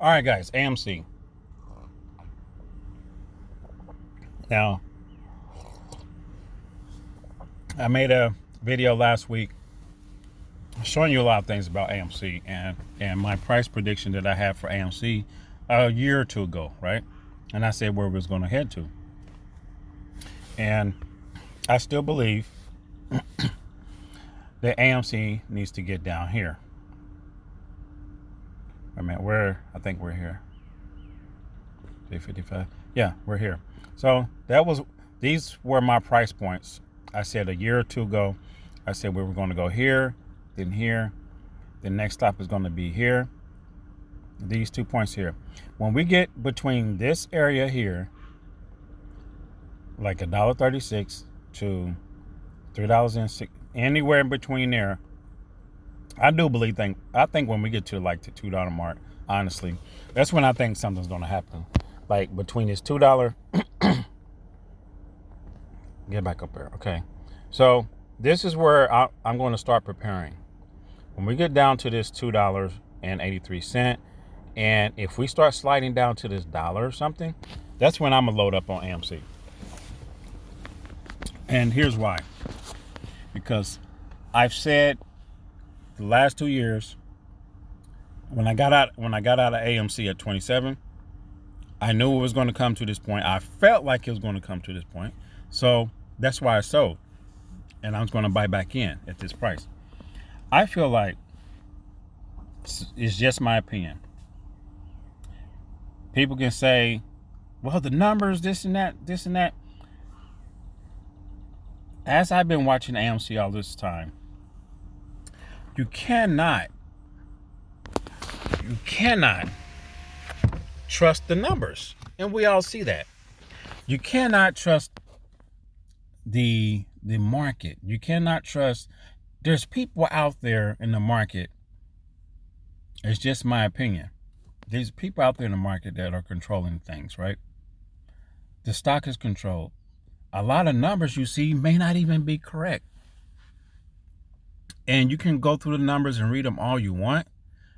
All right, guys, AMC. Now, I made a video last week showing you a lot of things about AMC and my price prediction that I had for AMC a year or two ago, right? And I said where it was going to head to. And I still believe that AMC needs to get down here. I mean, I think we're here. 355. Yeah, we're here. So these were my price points. I said a year or two ago, I said we were going to go here, then here. The next stop is going to be here. These 2 points here. When we get between this area here, like $1.36 to $3.06, anywhere in between there, I think when we get to like the $2 mark, honestly, that's when I think something's going to happen. Like between this $2, get back up there. Okay. So this is where I'm going to start preparing. When we get down to this $2.83, and if we start sliding down to this dollar or something, that's when I'm going to load up on AMC. And here's why. Because I've said the last 2 years, when I got out of AMC at 27, I knew it was going to come to this point. I felt like it was going to come to this point. So that's why I sold. And I was going to buy back in at this price. I feel like it's just my opinion. People can say, well, the numbers, this and that. As I've been watching AMC all this time, you cannot trust the numbers. And we all see that. You cannot trust the market. You cannot trust. There's people out there in the market. It's just my opinion. There's people out there in the market that are controlling things, right? The stock is controlled. A lot of numbers you see may not even be correct. And you can go through the numbers and read them all you want.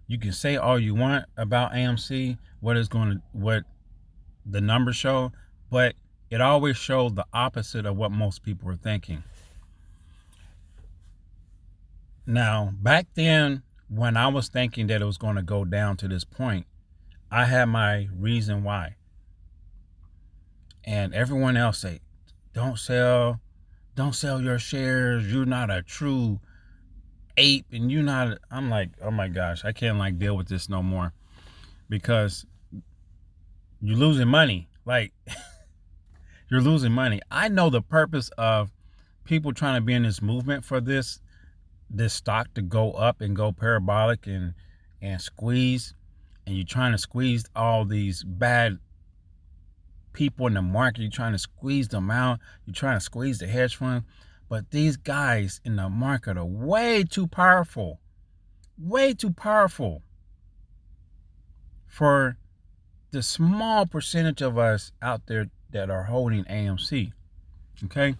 You can say all you want about AMC, what the numbers show, but it always shows the opposite of what most people are thinking. Now, back then, when I was thinking that it was going to go down to this point, I had my reason why. And everyone else say, don't sell your shares. You're not a true ape, and I'm like, oh my gosh, I can't deal with this no more, because you're losing money. Like, you're losing money. I know the purpose of people trying to be in this movement for this stock to go up and go parabolic and squeeze, and you're trying to squeeze all these bad people in the market. You're trying to squeeze them out. You're trying to squeeze the hedge fund. But these guys in the market are way too powerful for the small percentage of us out there that are holding AMC. Okay?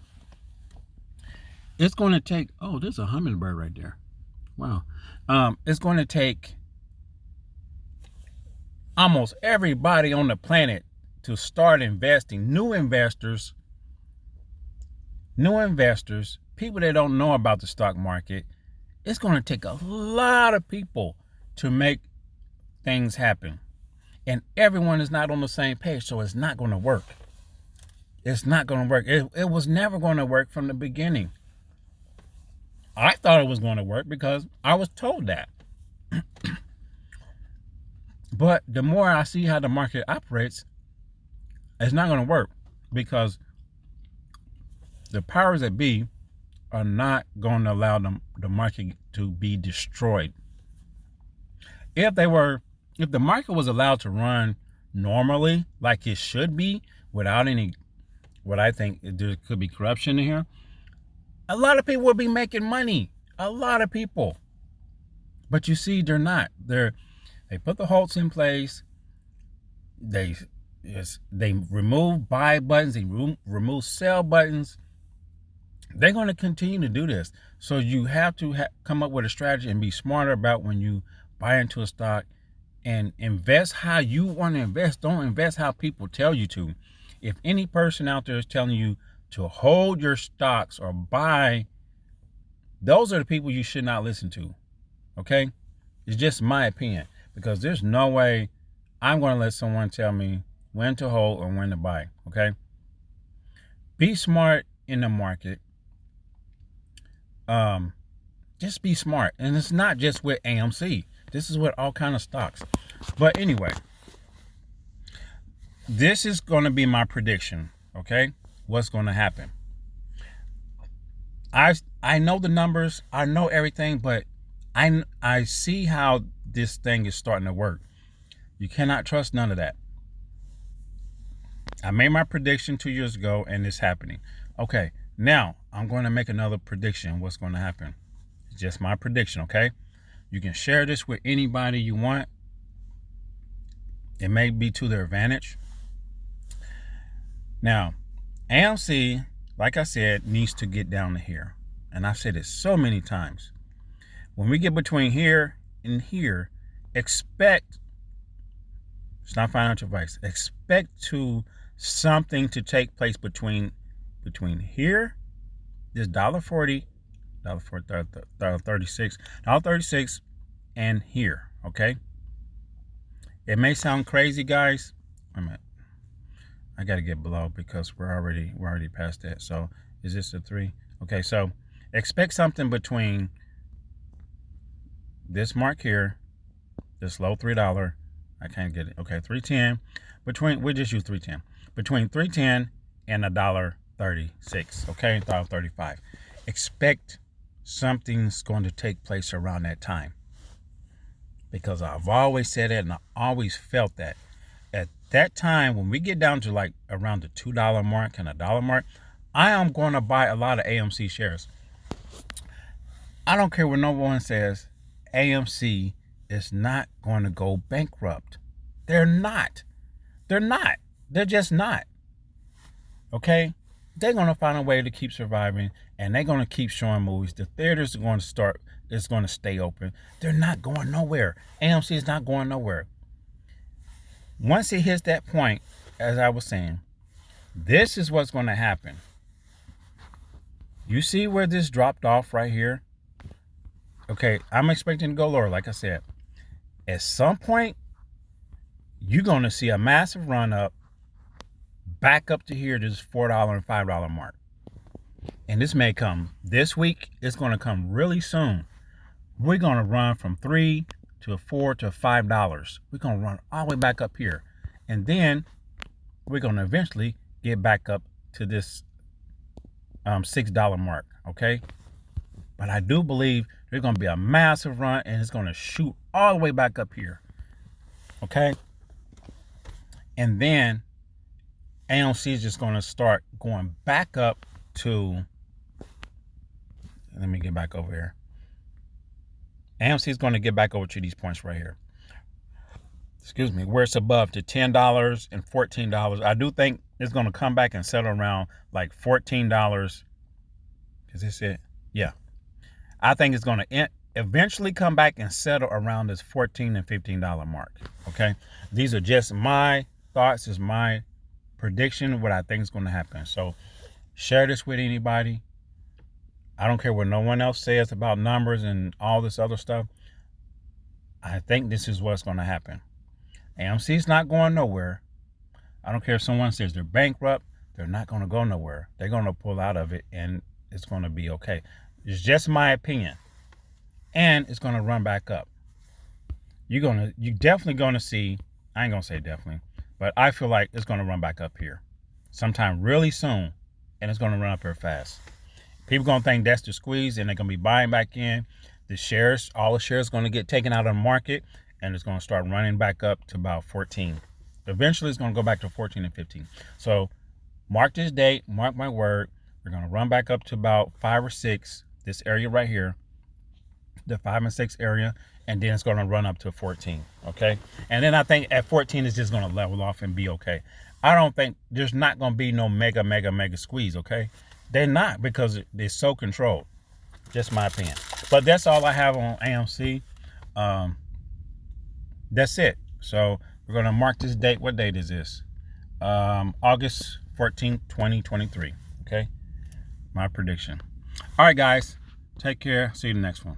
It's going to take, oh, there's a hummingbird right there. Wow. It's going to take almost everybody on the planet to start investing. New investors, people that don't know about the stock market. It's going to take a lot of people to make things happen. And everyone is not on the same page, so it's not going to work. It's not going to work. It was never going to work from the beginning. I thought it was going to work because I was told that. But the more I see how the market operates, it's not going to work, because the powers that be are not going to allow the market to be destroyed. If the market was allowed to run normally, like it should be, without any, what I think there could be corruption in here, a lot of people would be making money. A lot of people. But you see, they're not. They put the halts in place. They remove buy buttons. They remove sell buttons. They're going to continue to do this. So you have to come up with a strategy and be smarter about when you buy into a stock and invest how you want to invest. Don't invest how people tell you to. If any person out there is telling you to hold your stocks or buy, those are the people you should not listen to. Okay? It's just my opinion, because there's no way I'm going to let someone tell me when to hold or when to buy. Okay? Be smart in the market. Just be smart. And it's not just with AMC. This is with all kind of stocks. But anyway, this is going to be my prediction. Okay? What's going to happen? I know the numbers. I know everything, but I see how this thing is starting to work. You cannot trust none of that. I made my prediction 2 years ago, and it's happening. Okay, now I'm going to make another prediction. What's going to happen? It's just my prediction, okay? You can share this with anybody you want. It may be to their advantage. Now, AMC, like I said, needs to get down to here. And I've said it so many times. When we get between here and here, expect, it's not financial advice, expect something to take place between here, this $1.40, $36, and here, okay? It may sound crazy, guys. Wait a minute. I got to get below because we're already past that. So is this a 3? Okay, so expect something between this mark here, this low $3. I can't get it. Okay, 310. We'll just use 310. Between 310 and $1.36. Okay, $1.35. Expect something's going to take place around that time. Because I've always said that, and I always felt that. At that time, when we get down to like around the $2 mark and $1 mark, I am going to buy a lot of AMC shares. I don't care what no one says. AMC is not going to go bankrupt. They're not. They're just not. Okay? They're going to find a way to keep surviving, and they're going to keep showing movies. The theaters are going to stay open. They're not going nowhere. AMC is not going nowhere. Once it hits that point, as I was saying, this is what's going to happen. You see where this dropped off right here? Okay, I'm expecting to go lower, like I said. At some point, you're going to see a massive run up back up to here, this $4 and $5 mark. And this may come this week. It's going to come really soon. We're going to run from $3 to $4 to $5. We're going to run all the way back up here. And then we're going to eventually get back up to this $6 mark, okay? But I do believe there's going to be a massive run, and it's going to shoot all the way back up here, okay? And then AMC is just going to start going back up to, let me get back over here. AMC is going to get back over to these points right here. Excuse me, where it's above to $10 and $14. I do think it's going to come back and settle around like $14. Is this it? Yeah. I think it's going to eventually come back and settle around this $14 and $15 mark. Okay. These are just my thoughts, is my prediction, what I think is going to happen. So share this with anybody. I don't care what no one else says about numbers and all this other stuff. I think this is what's going to happen. AMC is not going nowhere. I don't care if someone says they're bankrupt. They're not going to go nowhere. They're going to pull out of it, and it's going to be okay. It's just my opinion. And it's going to run back up. You're definitely going to see, I ain't going to say definitely, but I feel like it's going to run back up here sometime really soon, and it's going to run up here fast. People going to think that's the squeeze, and they're going to be buying back in. The shares, all the shares going to get taken out of the market, and it's going to start running back up to about 14. Eventually, it's going to go back to 14 and 15. So mark this date, mark my word. We're going to run back up to about 5 or 6, this area right here, the 5 and 6 area, and then it's going to run up to 14, okay? And then I think at 14, it's just going to level off and be okay. I don't think there's not going to be no mega squeeze, okay? They're not, because they're so controlled. Just my opinion. But that's all I have on AMC. that's it. So we're going to mark this date. What date is this? August 14th, 2023. Okay. My prediction. All right, guys. Take care. See you in the next one.